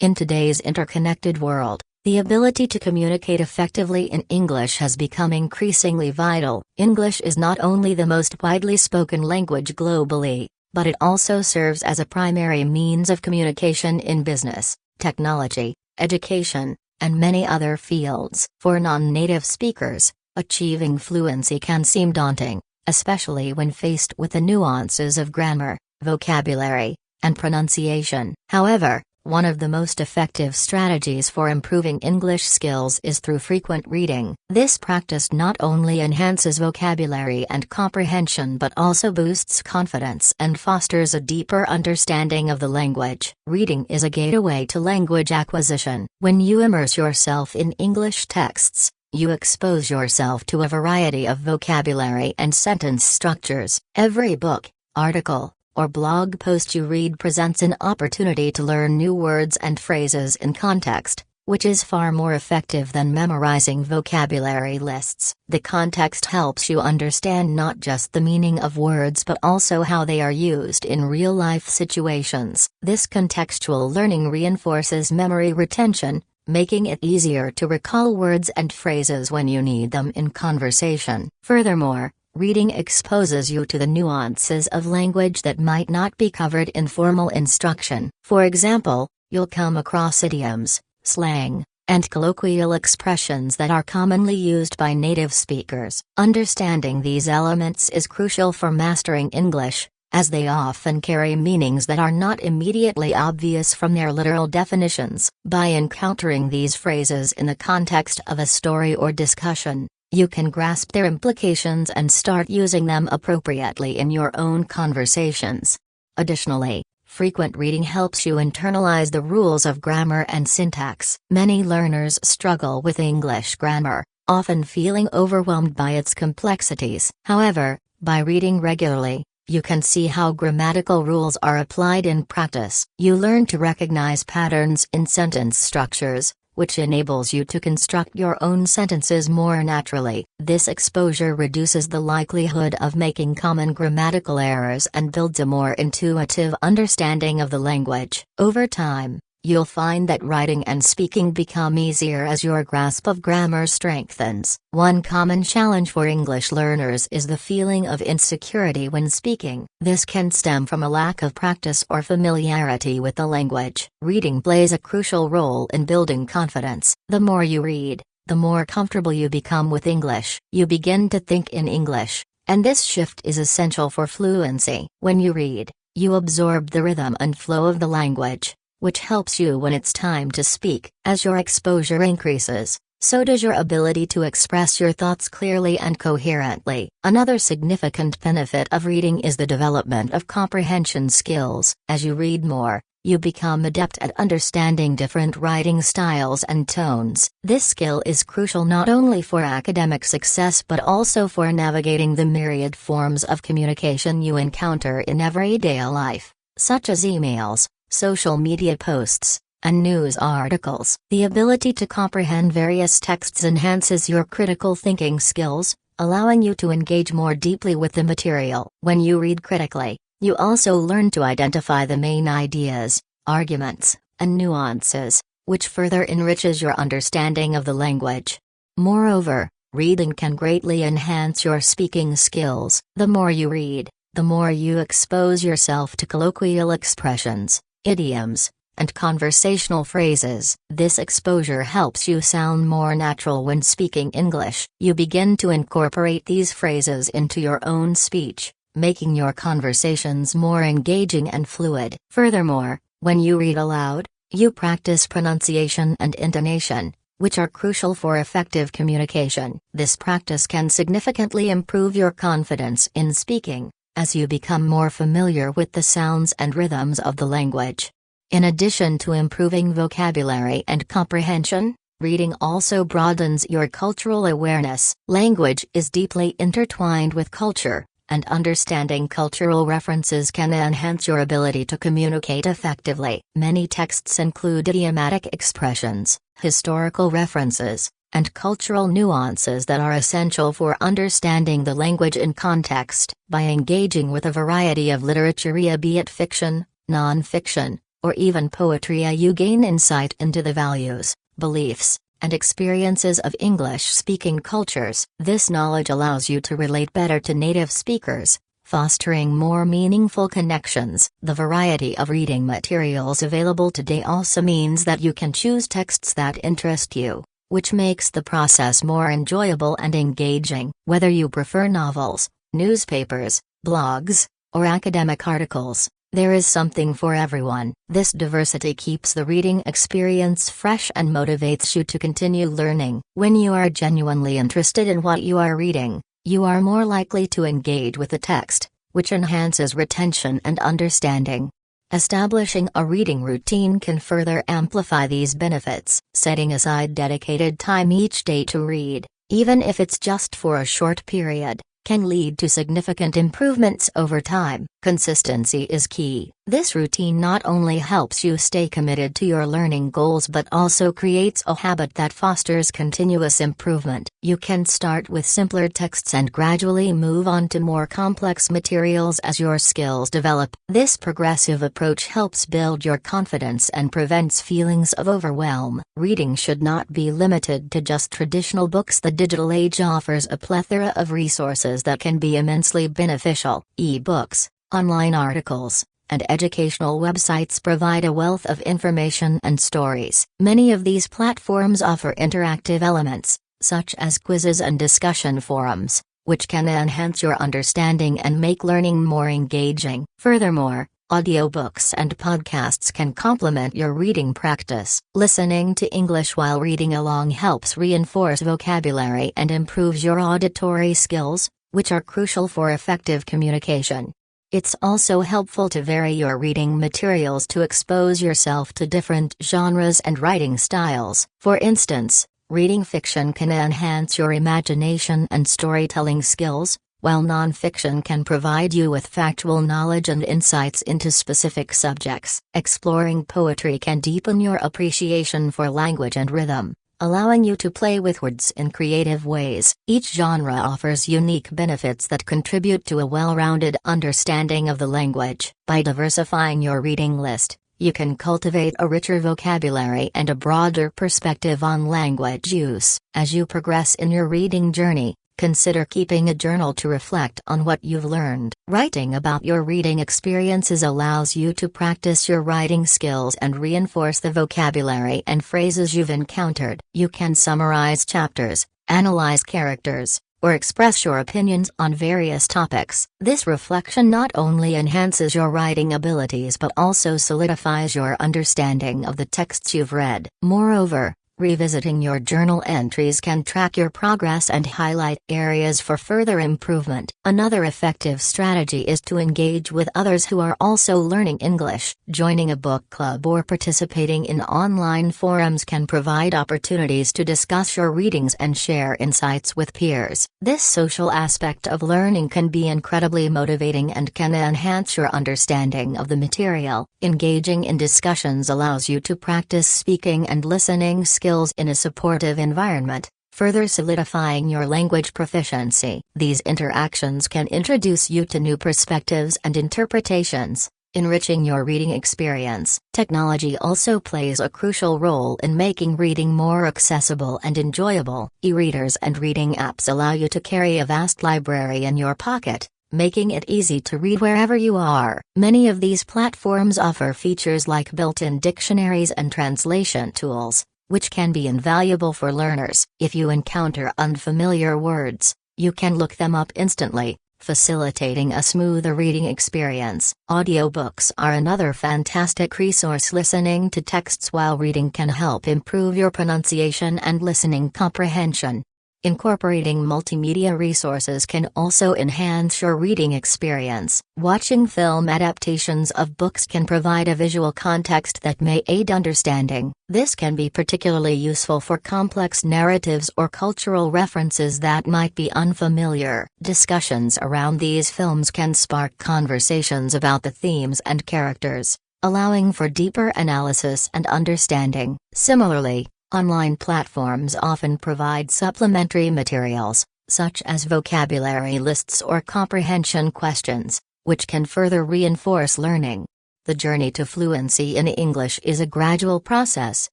In today's interconnected world, the ability to communicate effectively in English has become increasingly vital. English is not only the most widely spoken language globally, but it also serves as a primary means of communication in business, technology, education, and many other fields. For non-native speakers, achieving fluency can seem daunting, especially when faced with the nuances of grammar, vocabulary, and pronunciation. However, one of the most effective strategies for improving English skills is through frequent reading. This practice not only enhances vocabulary and comprehension but also boosts confidence and fosters a deeper understanding of the language. Reading is a gateway to language acquisition. When you immerse yourself in English texts, you expose yourself to a variety of vocabulary and sentence structures. Every book, article, or blog post you read presents an opportunity to learn new words and phrases in context, which is far more effective than memorizing vocabulary lists. The context helps you understand not just the meaning of words but also how they are used in real-life situations. This contextual learning reinforces memory retention, making it easier to recall words and phrases when you need them in conversation. Furthermore, reading exposes you to the nuances of language that might not be covered in formal instruction. For example, you'll come across idioms, slang, and colloquial expressions that are commonly used by native speakers. Understanding these elements is crucial for mastering English, as they often carry meanings that are not immediately obvious from their literal definitions. By encountering these phrases in the context of a story or discussion, you can grasp their implications and start using them appropriately in your own conversations. Additionally, frequent reading helps you internalize the rules of grammar and syntax. Many learners struggle with English grammar, often feeling overwhelmed by its complexities. However, by reading regularly, you can see how grammatical rules are applied in practice. You learn to recognize patterns in sentence structures, which enables you to construct your own sentences more naturally. This exposure reduces the likelihood of making common grammatical errors and builds a more intuitive understanding of the language. Over time, you'll find that writing and speaking become easier as your grasp of grammar strengthens. One common challenge for English learners is the feeling of insecurity when speaking. This can stem from a lack of practice or familiarity with the language. Reading plays a crucial role in building confidence. The more you read, the more comfortable you become with English. You begin to think in English, and this shift is essential for fluency. When you read, you absorb the rhythm and flow of the language, which helps you when it's time to speak. As your exposure increases, so does your ability to express your thoughts clearly and coherently. Another significant benefit of reading is the development of comprehension skills. As you read more, you become adept at understanding different writing styles and tones. This skill is crucial not only for academic success but also for navigating the myriad forms of communication you encounter in everyday life, such as emails, social media posts, and news articles. The ability to comprehend various texts enhances your critical thinking skills, allowing you to engage more deeply with the material. When you read critically, you also learn to identify the main ideas, arguments, and nuances, which further enriches your understanding of the language. Moreover, reading can greatly enhance your speaking skills. The more you read, the more you expose yourself to colloquial expressions, idioms, and conversational phrases. This exposure helps you sound more natural when speaking English. You begin to incorporate these phrases into your own speech, making your conversations more engaging and fluid. Furthermore, when you read aloud, you practice pronunciation and intonation, which are crucial for effective communication. This practice can significantly improve your confidence in speaking, as you become more familiar with the sounds and rhythms of the language. In addition to improving vocabulary and comprehension, reading also broadens your cultural awareness. Language is deeply intertwined with culture, and understanding cultural references can enhance your ability to communicate effectively. Many texts include idiomatic expressions, historical references, and cultural nuances that are essential for understanding the language in context. By engaging with a variety of literature, be it fiction, non-fiction, or even poetry, you gain insight into the values, beliefs, and experiences of English-speaking cultures. This knowledge allows you to relate better to native speakers, fostering more meaningful connections. The variety of reading materials available today also means that you can choose texts that interest you, which makes the process more enjoyable and engaging. Whether you prefer novels, newspapers, blogs, or academic articles, there is something for everyone. This diversity keeps the reading experience fresh and motivates you to continue learning. When you are genuinely interested in what you are reading, you are more likely to engage with the text, which enhances retention and understanding. Establishing a reading routine can further amplify these benefits. Setting aside dedicated time each day to read, even if it's just for a short period, can lead to significant improvements over time. Consistency is key. This routine not only helps you stay committed to your learning goals but also creates a habit that fosters continuous improvement. You can start with simpler texts and gradually move on to more complex materials as your skills develop. This progressive approach helps build your confidence and prevents feelings of overwhelm. Reading should not be limited to just traditional books. The digital age offers a plethora of resources that can be immensely beneficial. E-books, online articles, and educational websites provide a wealth of information and stories. Many of these platforms offer interactive elements, such as quizzes and discussion forums, which can enhance your understanding and make learning more engaging. Furthermore, audiobooks and podcasts can complement your reading practice. Listening to English while reading along helps reinforce vocabulary and improves your auditory skills, which are crucial for effective communication. It's also helpful to vary your reading materials to expose yourself to different genres and writing styles. For instance, reading fiction can enhance your imagination and storytelling skills, while nonfiction can provide you with factual knowledge and insights into specific subjects. Exploring poetry can deepen your appreciation for language and rhythm, allowing you to play with words in creative ways. Each genre offers unique benefits that contribute to a well-rounded understanding of the language. By diversifying your reading list, you can cultivate a richer vocabulary and a broader perspective on language use. As you progress in your reading journey, consider keeping a journal to reflect on what you've learned. Writing about your reading experiences allows you to practice your writing skills and reinforce the vocabulary and phrases you've encountered. You can summarize chapters, analyze characters, or express your opinions on various topics. This reflection not only enhances your writing abilities but also solidifies your understanding of the texts you've read. Moreover, revisiting your journal entries can track your progress and highlight areas for further improvement. Another effective strategy is to engage with others who are also learning English. Joining a book club or participating in online forums can provide opportunities to discuss your readings and share insights with peers. This social aspect of learning can be incredibly motivating and can enhance your understanding of the material. Engaging in discussions allows you to practice speaking and listening skills in a supportive environment, further solidifying your language proficiency. These interactions can introduce you to new perspectives and interpretations, enriching your reading experience. Technology also plays a crucial role in making reading more accessible and enjoyable. E-readers and reading apps allow you to carry a vast library in your pocket, making it easy to read wherever you are. Many of these platforms offer features like built-in dictionaries and translation tools, which can be invaluable for learners. If you encounter unfamiliar words, you can look them up instantly, facilitating a smoother reading experience. Audiobooks are another fantastic resource. Listening to texts while reading can help improve your pronunciation and listening comprehension. Incorporating multimedia resources can also enhance your reading experience. Watching film adaptations of books can provide a visual context that may aid understanding. This can be particularly useful for complex narratives or cultural references that might be unfamiliar. Discussions around these films can spark conversations about the themes and characters, allowing for deeper analysis and understanding. Similarly, online platforms often provide supplementary materials, such as vocabulary lists or comprehension questions, which can further reinforce learning. The journey to fluency in English is a gradual process,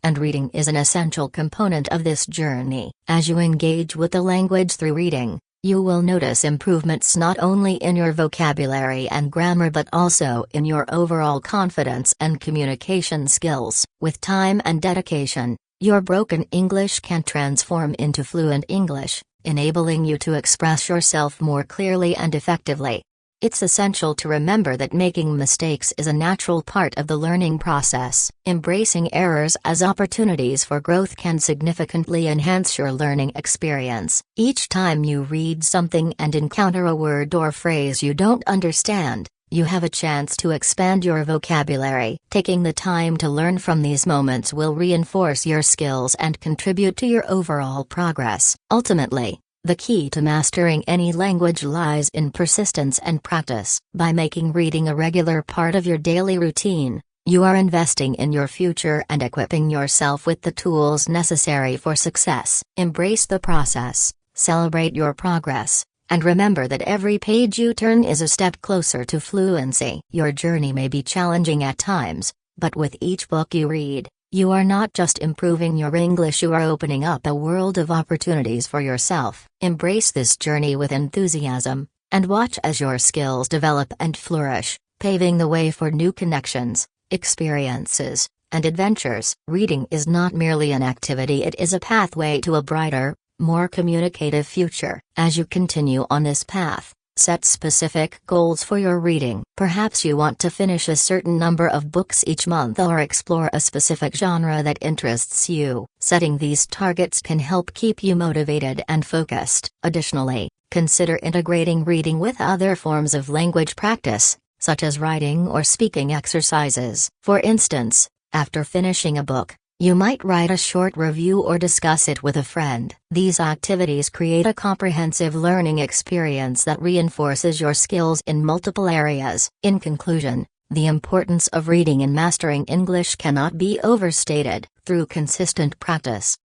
and reading is an essential component of this journey. As you engage with the language through reading, you will notice improvements not only in your vocabulary and grammar but also in your overall confidence and communication skills. With time and dedication, your broken English can transform into fluent English, enabling you to express yourself more clearly and effectively. It's essential to remember that making mistakes is a natural part of the learning process. Embracing errors as opportunities for growth can significantly enhance your learning experience. Each time you read something and encounter a word or phrase you don't understand, you have a chance to expand your vocabulary. Taking the time to learn from these moments will reinforce your skills and contribute to your overall progress. Ultimately, the key to mastering any language lies in persistence and practice. By making reading a regular part of your daily routine, you are investing in your future and equipping yourself with the tools necessary for success. Embrace the process, celebrate your progress, and remember that every page you turn is a step closer to fluency. Your journey may be challenging at times, but with each book you read, you are not just improving your English, you are opening up a world of opportunities for yourself. Embrace this journey with enthusiasm, and watch as your skills develop and flourish, paving the way for new connections, experiences, and adventures. Reading is not merely an activity, it is a pathway to a brighter, more communicative future. As you continue on this path, set specific goals for your reading. Perhaps you want to finish a certain number of books each month or explore a specific genre that interests you. Setting these targets can help keep you motivated and focused. Additionally, consider integrating reading with other forms of language practice, such as writing or speaking exercises. For instance, after finishing a book, you might write a short review or discuss it with a friend. These activities create a comprehensive learning experience that reinforces your skills in multiple areas. In conclusion, the importance of reading and mastering English cannot be overstated. Through consistent practice,